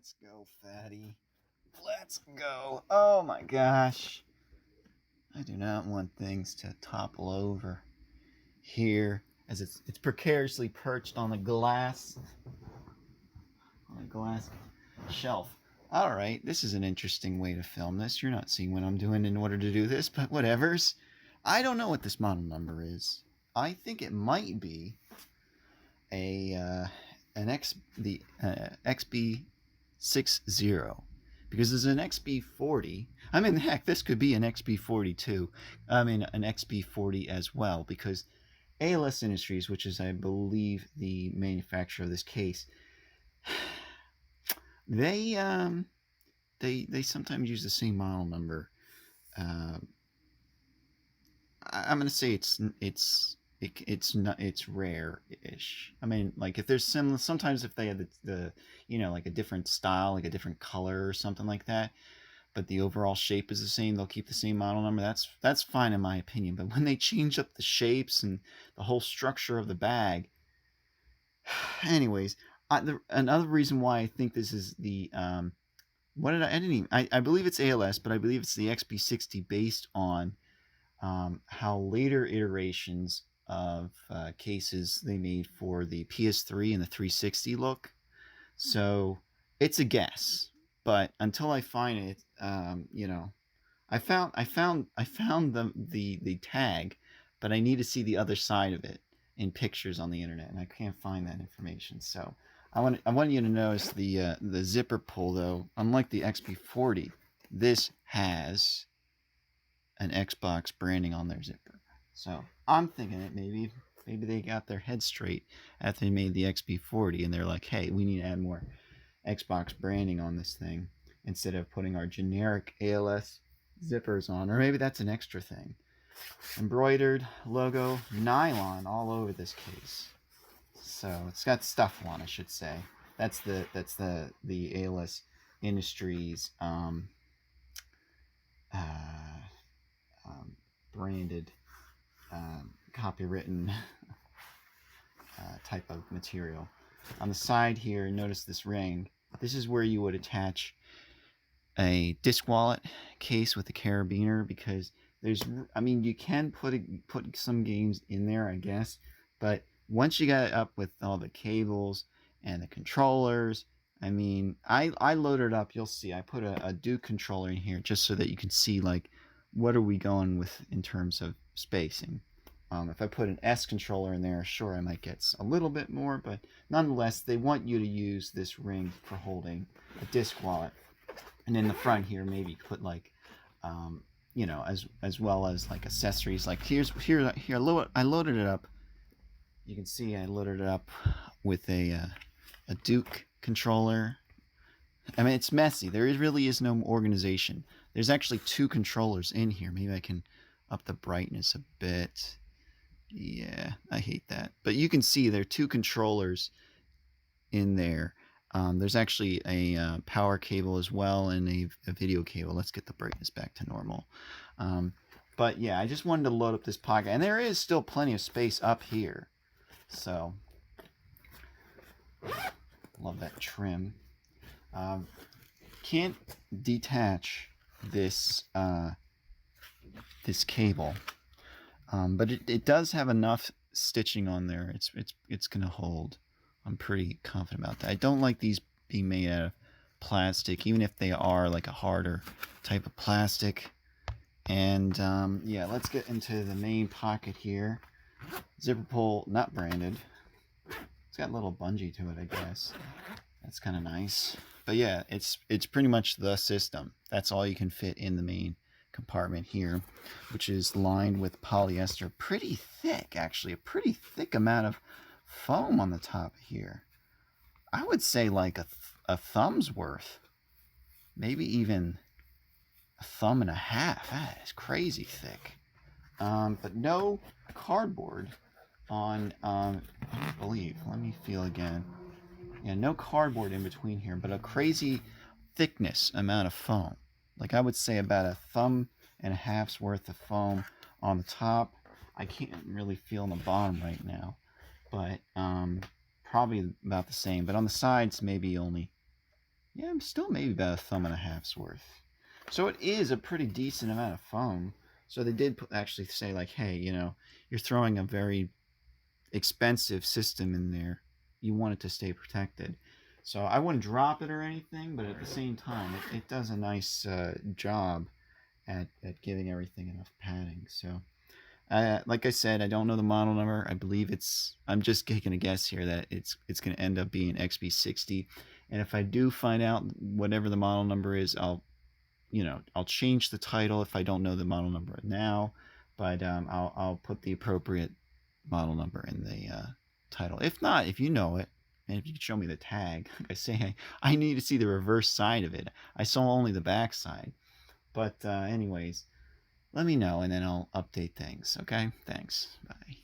Let's go, fatty. Let's go. Oh my gosh. I do not want things to topple over here as it's precariously perched on the glass shelf. All right, this is an interesting way to film this. You're not seeing what I'm doing in order to do this, but whatevers. I don't know what this model number is. I think it might be the XB60, because there's an XB40. I mean, heck, this could be an XB40 too. I mean, an XB40 as well, because ALS Industries, which is, I believe, the manufacturer of this case, they sometimes use the same model number. I'm gonna say it's rare-ish. I mean, like, if there's sometimes if they have the like a different style, like a different color or something like that, but the overall shape is the same, they'll keep the same model number. That's fine in my opinion. But when they change up the shapes and the whole structure of the bag, anyways, another reason why I think this is the I believe it's ALS, but I believe it's the XB60 based on how later iterations of cases they made for the PS3 and the 360 look. So it's a guess, but until I find it, I found the tag, but I need to see the other side of it in pictures on the internet, and I can't find that information. So I want you to notice the zipper pull, though. Unlike the XB40, this has an Xbox branding on their zipper. So I'm thinking that maybe they got their head straight after they made the XB40, and they're like, hey, we need to add more Xbox branding on this thing instead of putting our generic ALS zippers on. Or maybe that's an extra thing. Embroidered logo, nylon all over this case. So it's got stuff on, I should say. That's the ALS Industries branded, copywritten type of material. On the side here, notice this ring. This is where you would attach a disc wallet case with a carabiner, because you can put some games in there, I guess, but once you got it up with all the cables and the controllers, I loaded up. You'll see I put a Duke controller in here just so that you can see, like, what are we going with in terms of spacing. If I put an S controller in there, sure, I might get a little bit more, but nonetheless, they want you to use this ring for holding a disc wallet. And in the front here, maybe put, like, as well as, like, accessories. Like, here, I loaded it up. You can see I loaded it up with a Duke controller. I mean, it's messy. There really is no organization. There's actually two controllers in here. Maybe I can up the brightness a bit. Yeah, I hate that. But you can see there are two controllers in there. There's actually a power cable as well, and a video cable. Let's get the brightness back to normal. But yeah, I just wanted to load up this pocket. And there is still plenty of space up here. So, love that trim. Can't detach this this cable, but it does have enough stitching on there. It's gonna hold. I'm pretty confident about that. I don't like these being made out of plastic, even if they are like a harder type of plastic. And yeah, let's get into the main pocket here. Zipper pull, not branded. It's got a little bungee to it, I guess. That's kind of nice. But yeah, it's pretty much the system. That's all you can fit in the main compartment here, which is lined with polyester. Pretty thick, actually. A pretty thick amount of foam on the top here. I would say like a thumb's worth. Maybe even a thumb and a half. That is crazy thick. But no cardboard on, I believe. Let me feel again. Yeah, no cardboard in between here, but a crazy thickness amount of foam. Like, I would say about a thumb and a half's worth of foam on the top. I can't really feel on the bottom right now, but probably about the same. But on the sides, maybe only Yeah, I'm still maybe about a thumb and a half's worth. So it is a pretty decent amount of foam. So they did actually say like, hey, you know, you're throwing a very expensive system in there. You want it to stay protected. So I wouldn't drop it or anything, but at the same time, it does a nice job at giving everything enough padding. So, like I said, I don't know the model number. I believe it's. I'm just taking a guess here that it's going to end up being XB60. And if I do find out whatever the model number is, I'll change the title if I don't know the model number now. But I'll put the appropriate model number in the title. If not, if you know it, and if you could show me the tag, like I say, I need to see the reverse side of it. I saw only the back side. But anyways, let me know and then I'll update things. Okay? Thanks. Bye.